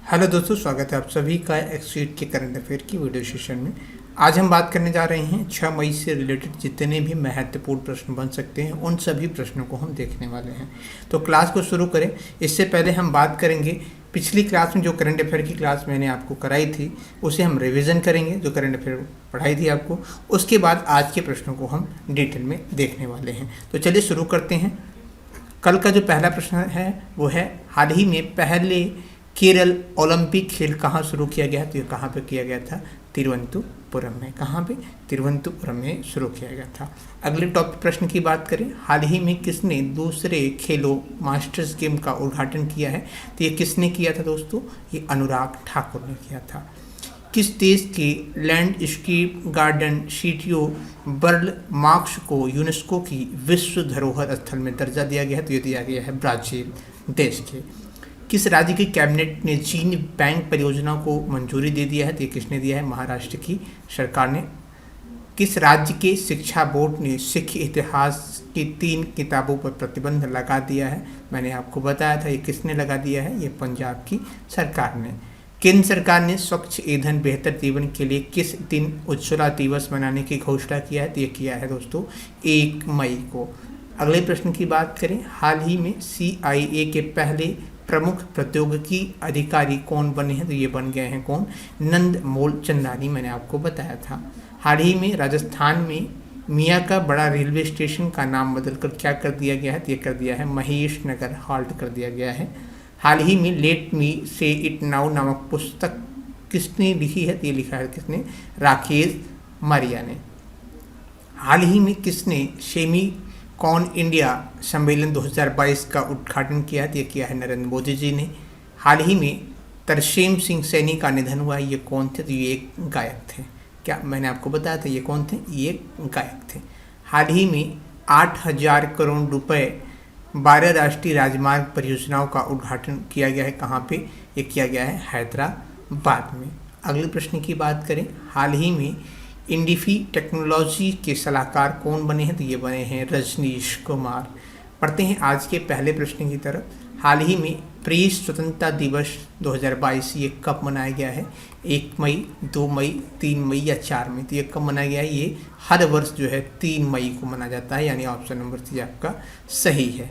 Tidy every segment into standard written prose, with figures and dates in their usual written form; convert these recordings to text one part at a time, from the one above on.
Hello दोस्तों, स्वागत है आप सभी का एक्सीट के करंट अफेयर की वीडियो सेशन में। आज हम बात करने जा रहे हैं 6 मई से रिलेटेड जितने भी महत्वपूर्ण प्रश्न बन सकते हैं उन सभी प्रश्नों को हम देखने वाले हैं। तो क्लास को शुरू करें इससे पहले हम बात करेंगे पिछली क्लास में जो करंट अफेयर की क्लास मैंने आपको कराई थी उसे हम रिवीजन करेंगे, जो करंट अफेयर पढ़ाई थी आपको। उसके बाद आज के प्रश्नों को हम डिटेल में देखने वाले हैं। तो चलिए शुरू करते हैं। कल का जो पहला प्रश्न है वो है, हाल ही में पहले केरल ओलंपिक खेल कहाँ शुरू किया गया? तो ये कहाँ पे किया गया था? तिरुवनंतपुरम में। कहाँ पे? तिरुवनंतपुरम में शुरू किया गया था। अगले टॉपिक प्रश्न की बात करें, हाल ही में किसने दूसरे खेलो मास्टर्स गेम का उद्घाटन किया है? तो ये किसने किया था दोस्तों? ये अनुराग ठाकुर ने किया था। किस देश के लैंडस्केप गार्डन सिटियो बर्ल मार्क्स को यूनेस्को की विश्व धरोहर स्थल में दर्जा दिया गया है? तो ये दिया गया है ब्राज़ील देश के। किस राज्य की कैबिनेट ने चीन बैंक परियोजना को मंजूरी दे दिया है? तो ये किसने दिया है? महाराष्ट्र की सरकार ने। किस राज्य के शिक्षा बोर्ड ने सिख इतिहास की 3 किताबों पर प्रतिबंध लगा दिया है? मैंने आपको बताया था ये किसने लगा दिया है, ये पंजाब की सरकार ने। केंद्र सरकार ने स्वच्छ ईंधन बेहतर जीवन के लिए किस दिन उज्ज्वला दिवस मनाने की घोषणा किया है? तो ये किया है दोस्तों 1 मई को। अगले प्रश्न की बात करें, हाल ही में CIA के पहले प्रमुख प्रौद्योगिकी अधिकारी कौन बने हैं? तो ये बन गए हैं कौन? नंद मूलचंदानी, मैंने आपको बताया था। हाल ही में राजस्थान में मियाँ का बड़ा रेलवे स्टेशन का नाम बदलकर क्या कर दिया गया है? तो ये कर दिया है महेश नगर हाल्ट कर दिया गया है। हाल ही में लेट मी से इट नाउ नामक पुस्तक किसने लिखी है? तो ये लिखा है किसने? राकेश मारिया ने। हाल ही में किसने सेमी कॉन इंडिया सम्मेलन 2022 का उद्घाटन किया है? तो ये किया है नरेंद्र मोदी जी ने। हाल ही में तरसेम सिंह सैनी का निधन हुआ है, ये कौन थे? तो ये एक गायक थे। क्या मैंने आपको बताया था ये कौन थे? ये गायक थे। हाल ही में 8,000 करोड़ रुपए 12 राष्ट्रीय राजमार्ग परियोजनाओं का उद्घाटन किया गया है। कहाँ पे? ये किया गया है हैदराबाद में। अगले प्रश्न की बात करें, हाल ही में इंडिफी टेक्नोलॉजी के सलाहकार कौन बने हैं? तो ये बने हैं रजनीश कुमार। पढ़ते हैं आज के पहले प्रश्न की तरफ। हाल ही में प्रेस स्वतंत्रता दिवस 2022 ये कब मनाया गया है? 1 मई, 2 मई, 3 मई या 4 मई? तो ये कब मनाया गया है? ये हर वर्ष जो है 3 मई को मनाया जाता है, यानी ऑप्शन नंबर C आपका सही है।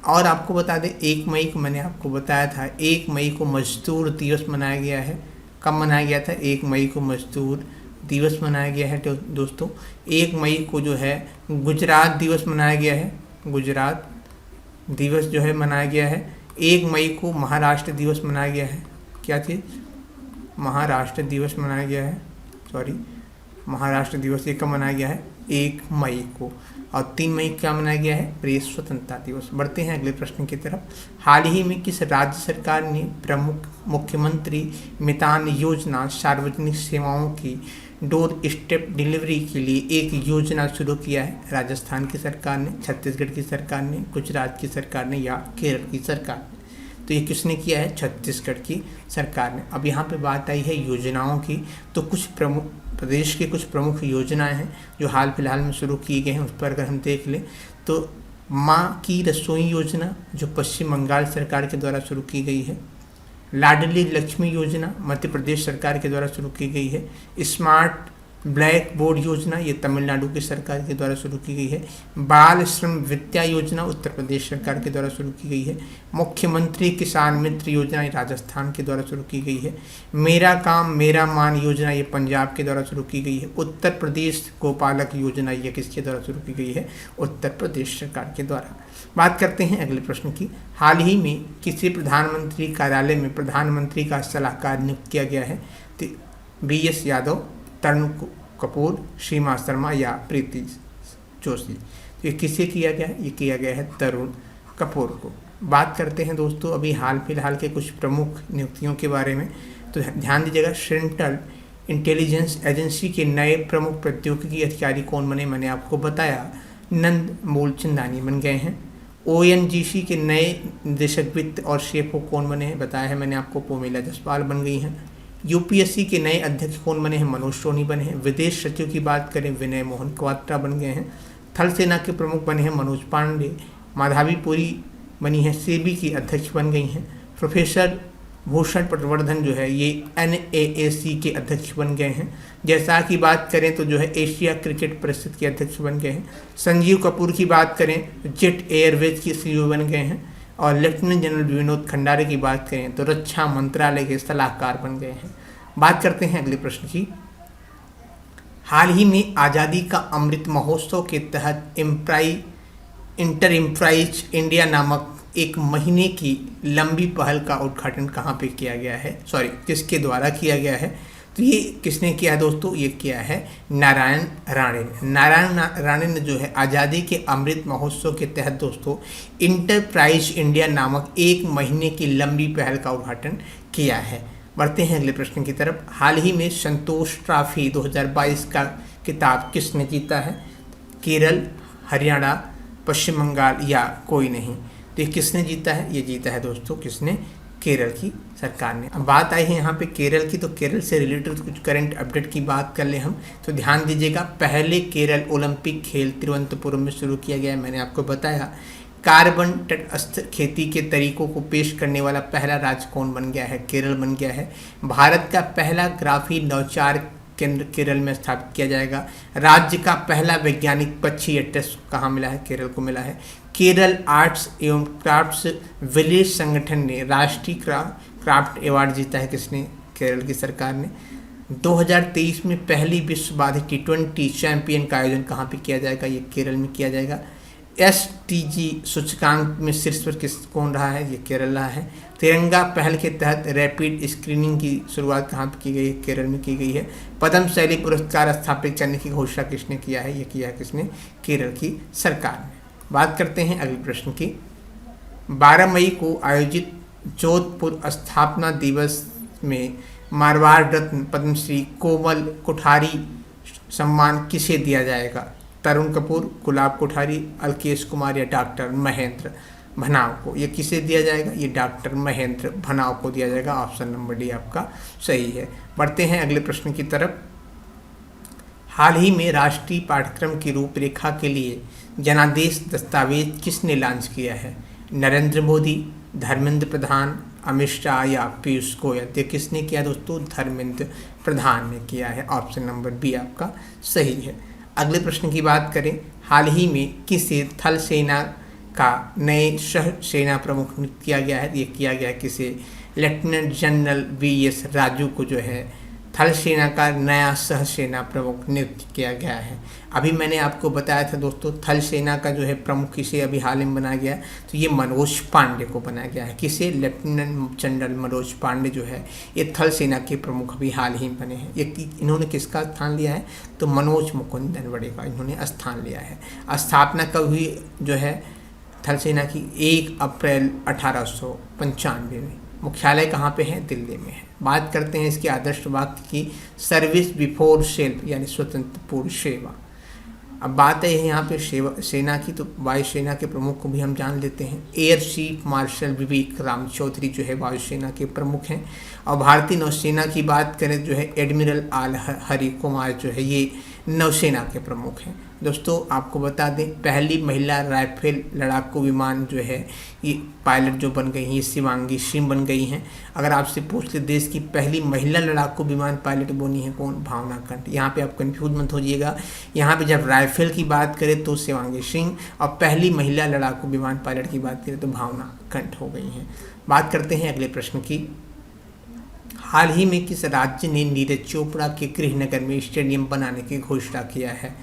और आपको बता दें 1 मई को मैंने आपको बताया था 1 मई को मजदूर दिवस मनाया गया है। कब मनाया गया था? 1 मई को मजदूर दिवस मनाया गया है। तो दोस्तों 1 मई को जो है गुजरात दिवस मनाया गया है। गुजरात दिवस जो है मनाया गया है। 1 मई को महाराष्ट्र दिवस मनाया गया है। क्या चीज़? महाराष्ट्र दिवस मनाया गया है। महाराष्ट्र दिवस ये कब मनाया गया है? 1 मई को। और 3 मई क्या मनाया गया है? प्रेस स्वतंत्रता दिवस। बढ़ते हैं अगले प्रश्न की तरफ। हाल ही में किस राज्य सरकार ने प्रमुख मुख्यमंत्री मितान योजना सार्वजनिक सेवाओं की डोर स्टेप डिलीवरी के लिए एक योजना शुरू किया है? राजस्थान की सरकार ने, छत्तीसगढ़ की सरकार ने, गुजरात की सरकार ने या केरल की सरकार ने? तो ये किसने किया है? छत्तीसगढ़ की सरकार ने। अब यहाँ पे बात आई है योजनाओं की, तो कुछ प्रमुख प्रदेश के कुछ प्रमुख योजनाएं हैं जो हाल फिलहाल में शुरू किए गए हैं। उस पर अगर हम देख लें तो माँ की रसोई योजना जो पश्चिम बंगाल सरकार के द्वारा शुरू की गई है। लाडली लक्ष्मी योजना मध्य प्रदेश सरकार के द्वारा शुरू की गई है। स्मार्ट ब्लैक बोर्ड योजना ये तमिलनाडु की सरकार के द्वारा शुरू की गई है। बाल श्रम विद्या योजना उत्तर प्रदेश सरकार के द्वारा शुरू की गई है। मुख्यमंत्री किसान मित्र योजना ये राजस्थान के द्वारा शुरू की गई है। मेरा काम मेरा मान योजना ये पंजाब के द्वारा शुरू की गई है। उत्तर प्रदेश गोपालक योजना ये किसके द्वारा शुरू की गई है? उत्तर प्रदेश सरकार के द्वारा। बात करते हैं अगले प्रश्न की। हाल ही में किसी प्रधानमंत्री कार्यालय में प्रधानमंत्री का सलाहकार नियुक्त किया गया है? तो BS यादव, तरुण कपूर, सीमा शर्मा या प्रीति जोशी? तो ये किसे किया गया है? ये किया गया है तरुण कपूर को। बात करते हैं दोस्तों अभी हाल फिलहाल के कुछ प्रमुख नियुक्तियों के बारे में। तो ध्यान दीजिएगा, सेंट्रल इंटेलिजेंस एजेंसी के नए प्रमुख प्रौद्योगिकी अधिकारी कौन बने? मैंने आपको बताया नंद मूलचंदानी बन गए हैं। ONGC के नए निदेशक वित्त और CFO कौन बने हैं? बताया है मैंने आपको, पोमेला जसपाल बन गई हैं। UPSC के नए अध्यक्ष कौन बने हैं? मनोज सोनी बने हैं। विदेश सचिव की बात करें विनय मोहन क्वात्रा बन गए हैं। थल सेना के प्रमुख बने हैं मनोज पांडे। माधवी पुरी बनी है SEBI की अध्यक्ष बन गई हैं। प्रोफेसर भूषण पटवर्धन जो है ये NAAC के अध्यक्ष बन गए हैं। जैसा कि बात करें तो जो है एशिया क्रिकेट परिषद के अध्यक्ष बन गए हैं। संजीव कपूर की बात करें तो जेट एयरवेज के CEO बन गए हैं। और लेफ्टिनेंट जनरल विनोद खंडारे की बात करें तो रक्षा मंत्रालय के सलाहकार बन गए हैं। बात करते हैं अगले प्रश्न की। हाल ही में आज़ादी का अमृत महोत्सव के तहत इंटर एम्प्राइज इंडिया नामक एक महीने की लंबी पहल का उद्घाटन कहाँ पे किया गया है, किसके द्वारा किया गया है? तो ये किसने किया है दोस्तों? ये किया है नारायण राणे ने। नारायण राणे ने जो है आज़ादी के अमृत महोत्सव के तहत दोस्तों इंटरप्राइज इंडिया नामक एक महीने की लंबी पहल का उद्घाटन किया है। बढ़ते हैं अगले प्रश्न की तरफ। हाल ही में संतोष ट्रॉफी 2022 का खिताब किसने जीता है? केरल, हरियाणा, पश्चिम बंगाल या कोई नहीं? तो ये किसने जीता है? ये जीता है दोस्तों किसने? केरल की सरकार ने। अब बात आई है यहाँ पे केरल की, तो केरल से रिलेटेड कुछ करंट अपडेट की बात कर ले हम तो ध्यान दीजिएगा। पहले केरल ओलंपिक खेल तिरुवनंतपुरम में शुरू किया गया है। मैंने आपको बताया कार्बन तटस्थ खेती के तरीकों को पेश करने वाला पहला राज्य कौन बन गया है? केरल बन गया है। भारत का पहला ग्राफीन नौचार केंद्र केरल में स्थापित किया जाएगा। राज्य का पहला वैज्ञानिक पक्षी टेस्ट कहाँ मिला है? केरल को मिला है। केरल आर्ट्स एवं क्राफ्ट्स विलेज संगठन ने राष्ट्रीय क्राफ्ट अवार्ड जीता है। किसने? केरल की सरकार ने। 2023 में पहली विश्व बाधित T20 चैंपियन का आयोजन कहाँ पे किया जाएगा? ये केरल में किया जाएगा। SDG सूचकांक में शीर्ष पर कौन रहा है? ये केरल रहा है। तिरंगा पहल के तहत रैपिड स्क्रीनिंग की शुरुआत कहाँ पर की गई है? केरल में की गई है। पद्म शैली पुरस्कार स्थापित करने की घोषणा किसने किया है? ये किया है किसने? केरल की सरकार ने। बात करते हैं अगले प्रश्न की। 12 मई को आयोजित जोधपुर स्थापना दिवस में मारवाड़ रत्न पद्मश्री कोमल कोठारी सम्मान किसे दिया जाएगा? तरुण कपूर, गुलाब कोठारी, अल्केश कुमार या डॉक्टर महेंद्र भनाव को? ये किसे दिया जाएगा? ये डॉक्टर महेंद्र भनाव को दिया जाएगा। ऑप्शन नंबर डी आपका सही है। बढ़ते हैं अगले प्रश्न की तरफ। हाल ही में राष्ट्रीय पाठ्यक्रम की रूपरेखा के लिए जनादेश दस्तावेज किसने लॉन्च किया है? नरेंद्र मोदी, धर्मेंद्र प्रधान, अमित शाह या पीयूष गोयल? ये किसने किया दोस्तों? धर्मेंद्र प्रधान ने किया है। ऑप्शन नंबर बी आपका सही है। अगले प्रश्न की बात करें। हाल ही में किसे थल सेना का नए सह सेना प्रमुख नियुक्त किया गया है? ये किया गया किसे? लेफ्टिनेंट जनरल VS राजू को जो है थल सेना का नया सह सेना प्रमुख नियुक्त किया गया है। अभी मैंने आपको बताया था दोस्तों थल सेना का जो है प्रमुख किसे अभी हाल में बनाया गया है? तो ये मनोज पांडे को बनाया गया है। किसे? लेफ्टिनेंट जनरल मनोज पांडे जो है ये थल सेना के प्रमुख अभी हाल ही बने हैं। ये इन्होंने किसका स्थान लिया है? तो मनोज मुकुंद नरवणे का इन्होंने स्थान लिया है। स्थापना कब हुई जो है थल सेना की? 1 अप्रैल 1895 में। मुख्यालय कहाँ पे है? दिल्ली में है। बात करते हैं इसके आदर्श वाक्य की। सर्विस बिफोर सेल्फ यानी स्वतंत्र पूर्व सेवा। अब बात है यहाँ पे सेना की, तो वायुसेना के प्रमुख को भी हम जान लेते हैं। एयर चीफ मार्शल विवेक राम चौधरी जो है वायुसेना के प्रमुख हैं। और भारतीय नौसेना की बात करें जो है एडमिरल आल हरि कुमार जो है ये नौसेना के प्रमुख हैं। दोस्तों आपको बता दें पहली महिला राइफल लड़ाकू विमान जो है ये पायलट जो बन गई हैं ये शिवांगी सिंह बन गई हैं। अगर आपसे पूछ ले देश की पहली महिला लड़ाकू विमान पायलट बनी है कौन? भावना कंठ। यहाँ पे आप कंफ्यूज मत होइएगा। यहाँ पे जब राइफल की बात करें तो शिवांगी सिंह और पहली महिला लड़ाकू विमान पायलट की बात करें तो भावना कंठ हो गई हैं। बात करते हैं अगले प्रश्न की। हाल ही में किस राज्य ने नीरज चोपड़ा के गृहनगर में स्टेडियम बनाने की घोषणा किया है?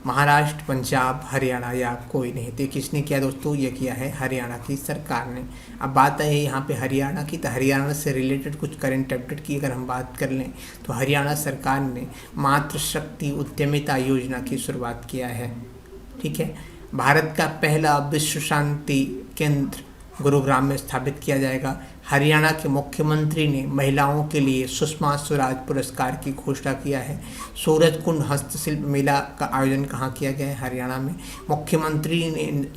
महाराष्ट्र, पंजाब, हरियाणा या कोई नहीं? तो किसने किया दोस्तों? ये किया है हरियाणा की सरकार ने। अब बात है यहाँ पे हरियाणा की, तो हरियाणा से रिलेटेड कुछ करंट अपडेट की अगर हम बात कर लें तो हरियाणा सरकार ने मातृशक्ति उद्यमिता योजना की शुरुआत किया है। ठीक है। भारत का पहला विश्व शांति केंद्र गुरुग्राम में स्थापित किया जाएगा। हरियाणा के मुख्यमंत्री ने महिलाओं के लिए सुषमा स्वराज पुरस्कार की घोषणा किया है। सूरजकुंड हस्तशिल्प मेला का आयोजन कहाँ किया गया है? हरियाणा में। मुख्यमंत्री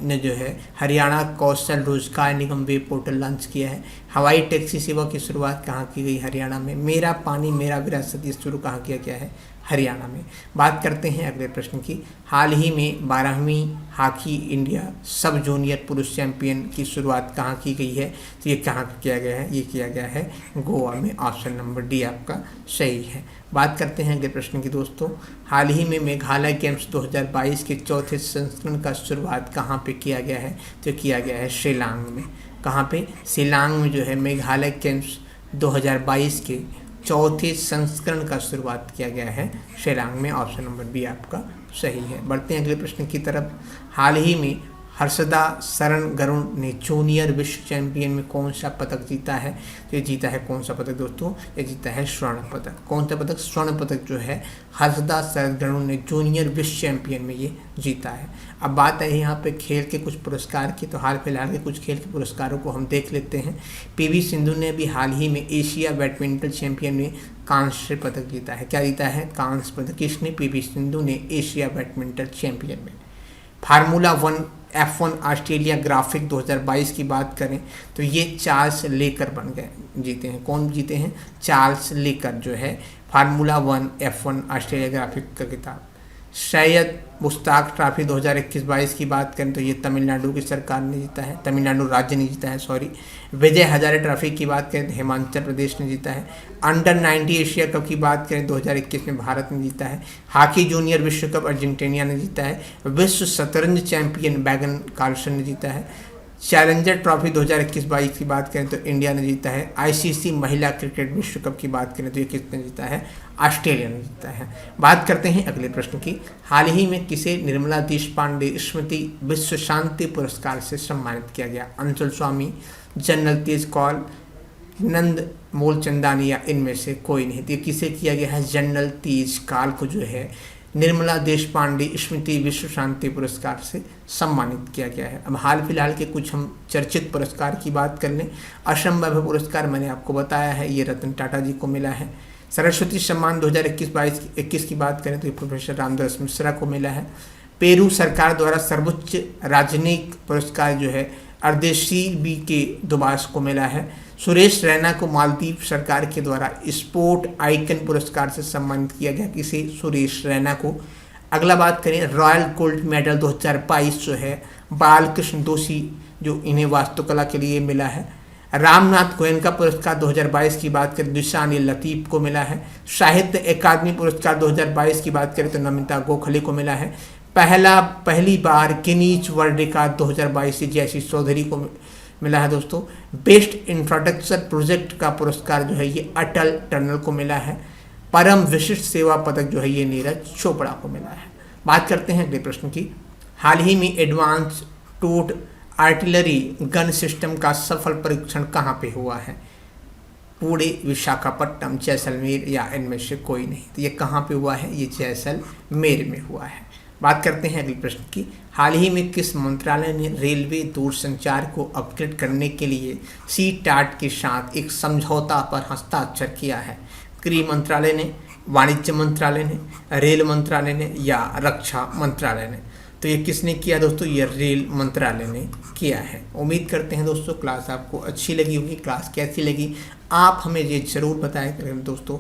ने जो है हरियाणा कौशल रोजगार निगम वेब पोर्टल लॉन्च किया है। हवाई टैक्सी सेवा की शुरुआत कहाँ की गई? हरियाणा में। मेरा पानी मेरा विरासत ये शुरू कहाँ किया गया है? हरियाणा में। बात करते हैं अगले प्रश्न की। हाल ही में 12वीं हॉकी इंडिया सब जूनियर पुरुष चैंपियन की शुरुआत कहाँ की गई है? तो ये कहाँ किया गया है? ये किया गया है गोवा में। ऑप्शन नंबर डी आपका सही है। बात करते हैं अगले प्रश्न की दोस्तों। हाल ही में मेघालय गेम्स 2022 के चौथे संस्करण का शुरुआत कहाँ पे किया गया है? तो किया गया है शिलांग में। कहाँ पे? शिलांग में जो है मेघालय गेम्स 2022 के चौथे संस्करण का शुरुआत किया गया है शिलांग में। ऑप्शन नंबर बी आपका सही है। बढ़ते हैं अगले प्रश्न की तरफ। हाल ही में हर्षदा शरण गरुड़ ने जूनियर विश्व चैंपियन में कौन सा पदक जीता है? तो ये जीता है कौन सा पदक दोस्तों? ये जीता है स्वर्ण पदक। कौन सा पदक? स्वर्ण पदक जो है हर्षदा शरण गरुड़ ने जूनियर विश्व चैंपियन में ये जीता है। अब बात है यहाँ पे खेल के कुछ पुरस्कार की, तो हाल फिलहाल के कुछ खेल के पुरस्कारों को हम देख लेते हैं। पीवी सिंधु ने भी हाल ही में एशिया बैडमिंटन चैंपियन में कांस्य पदक जीता है। क्या जीता है? कांस्य पदक। किसने? पीवी सिंधु ने एशिया बैडमिंटन चैंपियन में। फार्मूला 1 F1 ऑस्ट्रेलिया ग्राफिक 2022 की बात करें तो ये चार्ल्स लेकर बन गए, जीते हैं। कौन जीते हैं? चार्ल्स लेकर जो है फार्मूला 1 F1 ऑस्ट्रेलिया ग्राफिक का खिताब। सैयद मुश्ताक ट्रॉफी 2021-22 की बात करें तो ये तमिलनाडु की सरकार ने जीता है, तमिलनाडु राज्य ने जीता है, सॉरी। विजय हजारे ट्रॉफी की बात करें तो हिमाचल प्रदेश ने जीता है। अंडर 90 एशिया कप की बात करें 2021 में भारत ने जीता है। हॉकी जूनियर विश्व कप अर्जेंटीना ने जीता है। विश्व शतरंज चैंपियन बैगन कार्लसन ने जीता है। चैलेंजर ट्रॉफी 2021-22 की बात करें तो इंडिया ने जीता है। आईसीसी महिला क्रिकेट विश्व कप की बात करें तो ये किसने जीता है? ऑस्ट्रेलिया ने जीता है। बात करते हैं अगले प्रश्न की। हाल ही में किसे निर्मला देशपांडे स्मृति विश्व शांति पुरस्कार से सम्मानित किया गया? अंशुल स्वामी, जनरल तेज कौल, नंद मूलचंदानी या इनमें से कोई नहीं। तो किसे किया गया है? जनरल तेज कौल को जो है निर्मला देशपांडे स्मृति विश्व शांति पुरस्कार से सम्मानित किया गया है। अब हाल फिलहाल के कुछ हम चर्चित पुरस्कार की बात कर लें। असम वैभव पुरस्कार मैंने आपको बताया है, ये रतन टाटा जी को मिला है। सरस्वती सम्मान 2021 की बात करें तो ये प्रोफेसर रामदास मिश्रा को मिला है। पेरू सरकार द्वारा सर्वोच्च राजनयिक पुरस्कार जो है अर्देशीर बी के दुबास को मिला है। सुरेश रैना को मालदीव सरकार के द्वारा स्पोर्ट आइकन पुरस्कार से सम्मानित किया गया। किसे? सुरेश रैना को। अगला बात करें रॉयल गोल्ड मेडल 2022 जो है बालकृष्ण दोषी जो इन्हें वास्तुकला के लिए मिला है। रामनाथ गोयनका पुरस्कार 2022 की बात करें दिशानी लतीफ को मिला है। साहित्य अकादमी पुरस्कार 2022 की बात करें तो नमिता गोखले को मिला है। पहली बार गिनीज वर्ल्ड रिकॉर्ड 2022 से जयश्री चौधरी को मिला है दोस्तों। बेस्ट इंफ्रास्ट्रक्चर प्रोजेक्ट का पुरस्कार जो है ये अटल टनल को मिला है। परम विशिष्ट सेवा पदक जो है ये नीरज चोपड़ा को मिला है। बात करते हैं अगले प्रश्न की। हाल ही में एडवांस टोट आर्टिलरी गन सिस्टम का सफल परीक्षण कहाँ पे हुआ है? पुणे, विशाखापट्टनम, जैसलमेर या इनमें से कोई नहीं। तो ये कहाँ पे हुआ है? ये जैसलमेर में हुआ है। बात करते हैं अगले प्रश्न की। हाल ही में किस मंत्रालय ने रेलवे दूरसंचार को अपग्रेड करने के लिए CTAT के साथ एक समझौता पर हस्ताक्षर किया है? गृह मंत्रालय ने, वाणिज्य मंत्रालय ने, रेल मंत्रालय ने या रक्षा मंत्रालय ने? तो ये किसने किया दोस्तों? ये रेल मंत्रालय ने किया है। उम्मीद करते हैं दोस्तों क्लास आपको अच्छी लगी होगी। क्लास कैसी लगी आप हमें ये ज़रूर बताया करें दोस्तों।